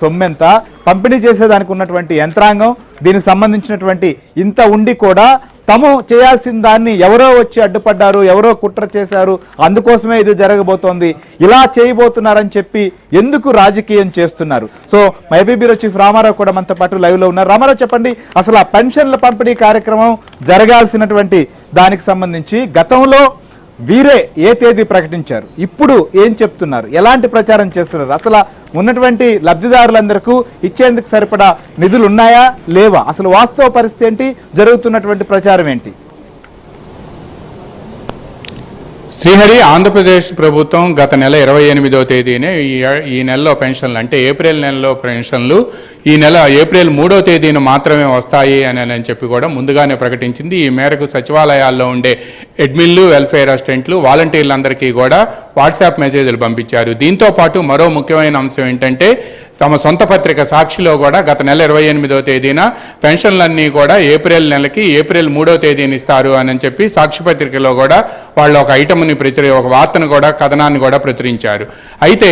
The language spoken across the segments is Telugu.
సొమ్మెంత పంపిణీ చేసేదానికి ఉన్నటువంటి యంత్రాంగం దీనికి సంబంధించినటువంటి ఇంత ఉండి కూడా తాము చేయాల్సిన దాన్ని ఎవరో వచ్చి అడ్డుపడ్డారు, ఎవరో కుట్ర చేశారు, అందుకోసమే ఇది జరగబోతోంది, ఇలా చేయబోతున్నారని చెప్పి ఎందుకు రాజకీయం చేస్తున్నారు? So maybe bureau chief Ramarao కూడా మనతో పాటు లైవ్ లో ఉన్నారు. రామారావు, చెప్పండి, అసలు ఆ పెన్షన్ల పంపిణీ కార్యక్రమం జరగాల్సినటువంటి దానికి సంబంధించి గతంలో వీరే ఏ తేదీ ప్రకటించారు, ఇప్పుడు ఏం చెప్తున్నారు, ఎలాంటి ప్రచారం చేస్తున్నారు, అసలు ఉన్నటువంటి లబ్ధిదారులందరికీ ఇచ్చేందుకు సరిపడా నిధులు ఉన్నాయా లేవా, అసలు వాస్తవ పరిస్థితి ఏంటి, జరుగుతున్నటువంటి ప్రచారం ఏంటి? శ్రీహరి, ఆంధ్రప్రదేశ్ ప్రభుత్వం గత నెల 28వ తేదీనే ఈ నెలలో పెన్షన్లు అంటే ఏప్రిల్ నెలలో పెన్షన్లు ఈ నెల ఏప్రిల్ 3వ తేదీన మాత్రమే వస్తాయి అని చెప్పి కూడా ముందుగానే ప్రకటించింది. ఈ మేరకు సచివాలయాల్లో ఉండే అడ్మిన్లు, వెల్ఫేర్ అసిస్టెంట్లు, వాలంటీర్లందరికీ కూడా వాట్సాప్ మెసేజ్లు పంపించారు. దీంతో పాటు మరో ముఖ్యమైన అంశం ఏంటంటే తమ సొంత పత్రిక సాక్షిలో కూడా గత నెల 28వ తేదీన పెన్షన్లన్నీ కూడా ఏప్రిల్ నెలకి ఏప్రిల్ 3వ తేదీని ఇస్తారు అని చెప్పి సాక్షి పత్రికలో కూడా వాళ్ళు ఒక ఐటమ్ని ఒక వార్తను కూడా, కథనాన్ని కూడా ప్రచురించారు. అయితే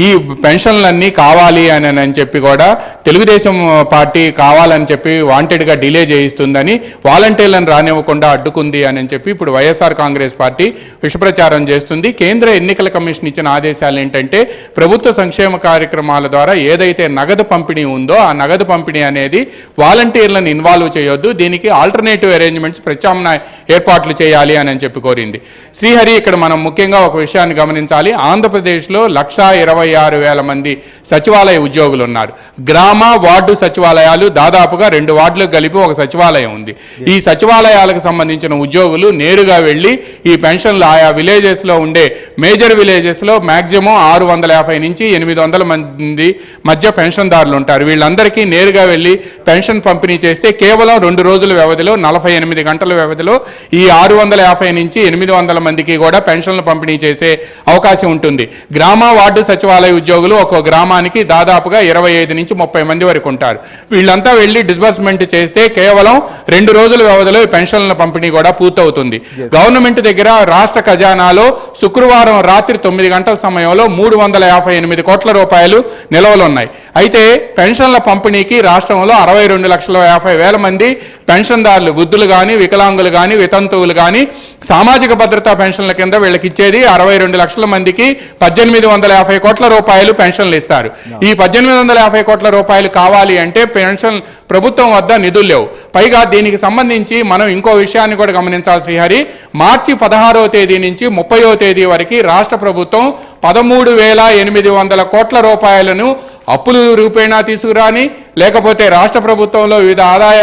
ఈ పెన్షన్లన్నీ కావాలి అని చెప్పి కూడా తెలుగుదేశం పార్టీ కావాలని చెప్పి వాంటెడ్గా డిలే చేయిస్తుందని, వాలంటీర్లను రానివ్వకుండా అడ్డుకుంది అని చెప్పి ఇప్పుడు వైఎస్ఆర్ కాంగ్రెస్ పార్టీ విషప్రచారం చేస్తుంది. కేంద్ర ఎన్నికల కమిషన్ ఇచ్చిన ఆదేశాలు ఏంటంటే ప్రభుత్వ సంక్షేమ కార్యక్రమాల ద్వారా ఏదైతే నగదు పంపిణీ ఉందో ఆ నగదు పంపిణీ అనేది వాలంటీర్లను ఇన్వాల్వ్ చేయొద్దు, దీనికి ఆల్టర్నేటివ్ అరేంజ్మెంట్స్, ప్రత్యామ్నాయ ఏర్పాట్లు చేయాలి అని చెప్పి కోరింది. శ్రీహరి, ఇక్కడ మనం ముఖ్యంగా ఒక విషయాన్ని గమనించాలి. ఆంధ్రప్రదేశ్లో 1,26,000 మంది సచివాలయ ఉద్యోగులు ఉన్నారు. గ్రామ, వార్డు సచివాలయాలు దాదాపుగా 2 వార్డులకు కలిపి ఒక సచివాలయం ఉంది. ఈ సచివాలయాలకు సంబంధించిన ఉద్యోగులు నేరుగా వెళ్ళి ఈ పెన్షన్లు ఆయా విలేజెస్లో ఉండే మేజర్ విలేజెస్లో మ్యాక్సిమం 650 నుంచి 800 మంది మధ్య పెన్షన్దారులు ఉంటారు. వీళ్ళందరికీ నేరుగా వెళ్ళి పెన్షన్ పంపిణీ చేస్తే కేవలం 2 రోజుల వ్యవధిలో 48 గంటల వ్యవధిలో ఈ 650 నుంచి 800 మందికి కూడా పెన్షన్లు పంపిణీ చేసే అవకాశం ఉంటుంది. గ్రామ, వార్డు సచివాలయ ఉద్యోగులు ఒక్కో గ్రామానికి దాదాపుగా 25 నుంచి 30 మంది వరకు ఉంటారు. వీళ్ళంతా వెళ్ళి డిస్బర్స్మెంట్ చేస్తే కేవలం 2 రోజుల వ్యవధిలో పెన్షన్ల పంపిణీ కూడా పూర్తవుతుంది. గవర్నమెంట్ దగ్గర రాష్ట్ర ఖజానాలో శుక్రవారం రాత్రి 9 గంటల సమయంలో 358 కోట్ల రూపాయలు నిల్వలున్నాయి. అయితే పెన్షన్ల పంపిణీకి రాష్ట్రంలో 62,50,000 మంది పెన్షన్దారులు, వృద్ధులు కానీ, వికలాంగులు కానీ, వితంతువులు కానీ సామాజిక భద్రతా పెన్షన్ల కింద వీళ్ళకి ఇచ్చేది 62 లక్షల మందికి 1,850 కోట్ల రూపాయలు పెన్షన్లు ఇస్తారు. ఈ 1,850 కోట్ల రూపాయలు కావాలి అంటే పెన్షన్ ప్రభుత్వం వద్ద నిధులు లేవు. పైగా దీనికి సంబంధించి మనం ఇంకో విషయాన్ని కూడా గమనించాలి శ్రీహరి. మార్చి 16వ తేదీ నుంచి 30వ తేదీ వరకు రాష్ట్ర ప్రభుత్వం 13,800 కోట్ల రూపాయలను అప్పులు రూపేణా తీసుకురాని, లేకపోతే రాష్ట్ర ప్రభుత్వంలో వివిధ ఆదాయ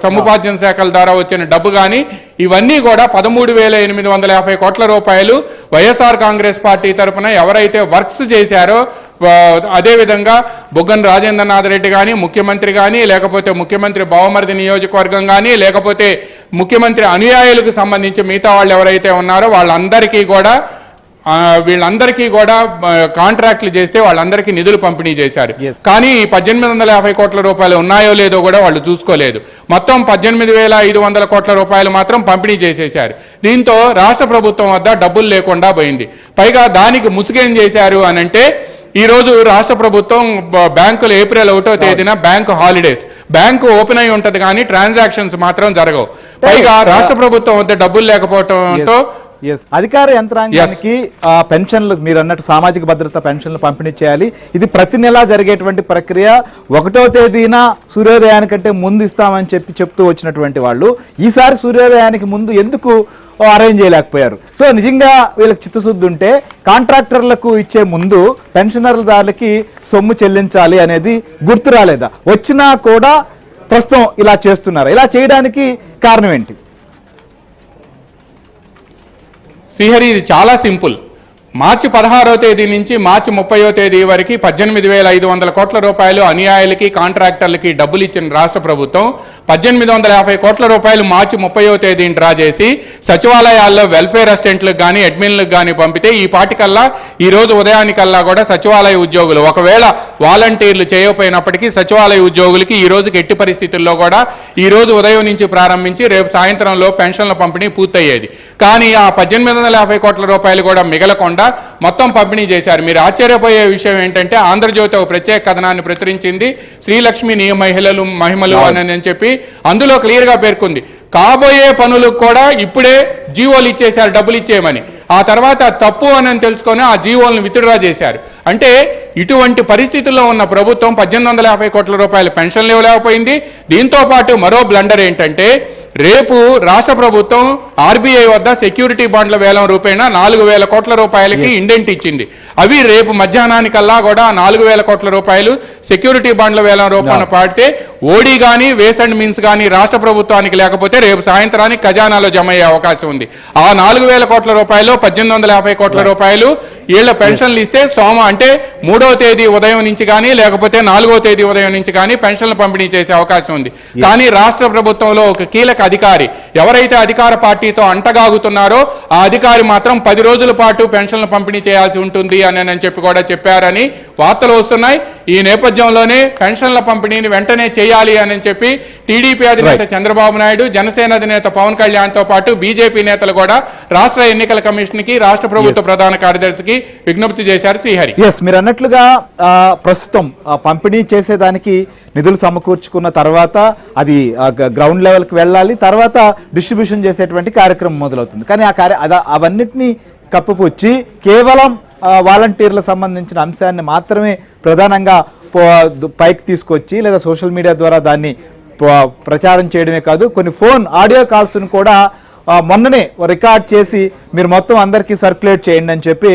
సముపార్జన శాఖల ద్వారా వచ్చిన డబ్బు కానీ ఇవన్నీ కూడా 13,850 కోట్ల రూపాయలు వైఎస్ఆర్ కాంగ్రెస్ పార్టీ తరఫున ఎవరైతే వర్క్స్ చేశారో, అదేవిధంగా బుగ్గన రాజేంద్రనాథ్ రెడ్డి కానీ, ముఖ్యమంత్రి కానీ, లేకపోతే ముఖ్యమంత్రి బావమరిది నియోజకవర్గం కానీ, లేకపోతే ముఖ్యమంత్రి అనుయాయులకు సంబంధించి మిగతా వాళ్ళు ఎవరైతే ఉన్నారో వీళ్ళందరికీ కూడా కాంట్రాక్ట్లు చేస్తే వాళ్ళందరికీ నిధులు పంపిణీ చేశారు. కానీ 1,850 కోట్ల రూపాయలు ఉన్నాయో లేదో కూడా వాళ్ళు చూసుకోలేదు. మొత్తం 18,500 కోట్ల రూపాయలు మాత్రం పంపిణీ చేసేశారు. దీంతో రాష్ట్ర ప్రభుత్వం వద్ద డబ్బులు లేకుండా పోయింది. పైగా దానికి ముసుగేం చేశారు అనంటే, ఈరోజు రాష్ట్ర ప్రభుత్వం బ్యాంకులు ఏప్రిల్ 1వ తేదీన బ్యాంకు హాలిడేస్, బ్యాంకు ఓపెన్ అయి ఉంటుంది కానీ ట్రాన్సాక్షన్స్ మాత్రం జరగవు. పైగా రాష్ట్ర ప్రభుత్వం వద్ద డబ్బులు లేకపోవడంతో అధికార యంత్రాంగానికి పెన్షన్లు, మీరు అన్నట్టు సామాజిక భద్రత పెన్షన్లు పంపిణీ చేయాలి. ఇది ప్రతి నెలా జరిగేటువంటి ప్రక్రియ. 1వ తేదీన సూర్యోదయానికంటే ముందు ఇస్తామని చెప్తూ వచ్చినటువంటి వాళ్ళు ఈసారి సూర్యోదయానికి ముందు ఎందుకు అరేంజ్ చేయలేకపోయారు? సో నిజంగా వీళ్ళకి చిత్తశుద్ధి ఉంటే కాంట్రాక్టర్లకు ఇచ్చే ముందు పెన్షనర్దారులకి సొమ్ము చెల్లించాలి అనేది గుర్తు రాలేదా? వచ్చినా కూడా ప్రస్తుతం ఇలా చేస్తున్నారు. ఇలా చేయడానికి కారణం ఏంటి? శ్రీహరి, ఇది చాలా సింపుల్. మార్చి 16వ తేదీ నుంచి మార్చి 30వ తేదీ వరకు 18,500 కోట్ల రూపాయలు అనుయాయులకి, కాంట్రాక్టర్లకి డబ్బులు ఇచ్చిన రాష్ట్ర ప్రభుత్వం 1,850 కోట్ల రూపాయలు మార్చి 30వ తేదీని డ్రా చేసి సచివాలయాల్లో వెల్ఫేర్ అసిస్టెంట్లకు కానీ, అడ్మిన్లకు కానీ పంపితే ఈ పాటికల్లా ఈ రోజు ఉదయానికల్లా కూడా సచివాలయ ఉద్యోగులు, ఒకవేళ వాలంటీర్లు చేయకపోయినప్పటికీ సచివాలయ ఉద్యోగులకి ఈ రోజుకి ఎట్టి పరిస్థితుల్లో కూడా ఈ రోజు ఉదయం నుంచి ప్రారంభించి రేపు సాయంత్రంలో పెన్షన్ల పంపిణీ పూర్తయ్యేది. కానీ ఆ 1850 కోట్ల రూపాయలు కూడా మిగలకుండా మొత్తం పంపిణీ చేశారు. మీరు ఆశ్చర్యపోయే విషయం ఏంటంటే ఆంధ్రజ్యోతి ఒక ప్రత్యేక కథనాన్ని ప్రచురించింది, శ్రీలక్ష్మి మహిమలు అని చెప్పి. అందులో క్లియర్గా పేర్కొంది, కాబోయే పనులకు కూడా ఇప్పుడే జీవోలు ఇచ్చేశారు డబ్బులు ఇచ్చేయమని. ఆ తర్వాత తప్పు అని తెలుసుకొని ఆ జీవోలను విత్డ్రా చేశారు. అంటే ఇటువంటి పరిస్థితుల్లో ఉన్న ప్రభుత్వం 1850 కోట్ల రూపాయల పెన్షన్లు ఇవ్వలేకపోయింది. దీంతో పాటు మరో బ్లండర్ ఏంటంటే రేపు రాష్ట్ర ప్రభుత్వం ఆర్బీఐ వద్ద సెక్యూరిటీ బాండ్ల వేలం రూపేణా 4,000 కోట్ల రూపాయలకి ఇండెంట్ ఇచ్చింది. అవి రేపు మధ్యాహ్నానికల్లా కూడా 4,000 కోట్ల రూపాయలు సెక్యూరిటీ బాండ్ల వేలం రూపాన పాడితే ఓడి కానీ వేస్ అండ్ మీన్స్ కానీ రాష్ట్ర ప్రభుత్వానికి లేకపోతే రేపు సాయంత్రానికి ఖజానాలో జమ అయ్యే అవకాశం ఉంది. ఆ 4,000 కోట్ల రూపాయలు 1850 కోట్ల రూపాయలు వీళ్ళ పెన్షన్లు ఇస్తే అంటే 3వ తేదీ ఉదయం నుంచి కానీ లేకపోతే 4వ తేదీ ఉదయం నుంచి కానీ పెన్షన్లు పంపిణీ చేసే అవకాశం ఉంది. కానీ రాష్ట్ర ప్రభుత్వంలో ఒక కీలక అధికారి ఎవరైతే అధికార పార్టీతో అంటగాగుతున్నారో ఆ అధికారి మాత్రం 10 రోజుల పాటు పెన్షన్లు పంపిణీ చేయాల్సి ఉంటుంది అని చెప్పి కూడా చెప్పారని వార్తలు వస్తున్నాయి. ఈ నేపథ్యంలోనే పెన్షన్ల పంపిణీని వెంటనే చేయాలి అని చెప్పి టీడీపీ అధినేత చంద్రబాబు నాయుడు, జనసేన అధినేత పవన్ కళ్యాణ్ తో పాటు బీజేపీ నేతలు కూడా రాష్ట్ర ఎన్నికల కమిషన్ కి, రాష్ట్ర ప్రభుత్వ ప్రధాన కార్యదర్శికి విజ్ఞప్తి చేశారు. శ్రీహరి, మీరు అన్నట్లుగా ప్రస్తుతం పంపిణీ చేసేదానికి నిధులు సమకూర్చుకున్న తర్వాత అది గ్రౌండ్ లెవెల్కి వెళ్ళాలి, తర్వాత డిస్ట్రిబ్యూషన్ చేసేటువంటి కార్యక్రమం మొదలవుతుంది. కానీ అవన్నిటినీ కప్పుపుచ్చి కేవలం వాలంటీర్ల సంబంధించిన అంశాన్ని మాత్రమే ప్రధానంగా పైకి తీసుకొచ్చి లేదా సోషల్ మీడియా ద్వారా దాన్ని ప్రచారం చేయడమే కాదు, కొన్ని ఆడియో కాల్స్ను కూడా మొన్ననే రికార్డ్ చేసి మీరు మొత్తం అందరికీ సర్క్యులేట్ చేయండి అని చెప్పి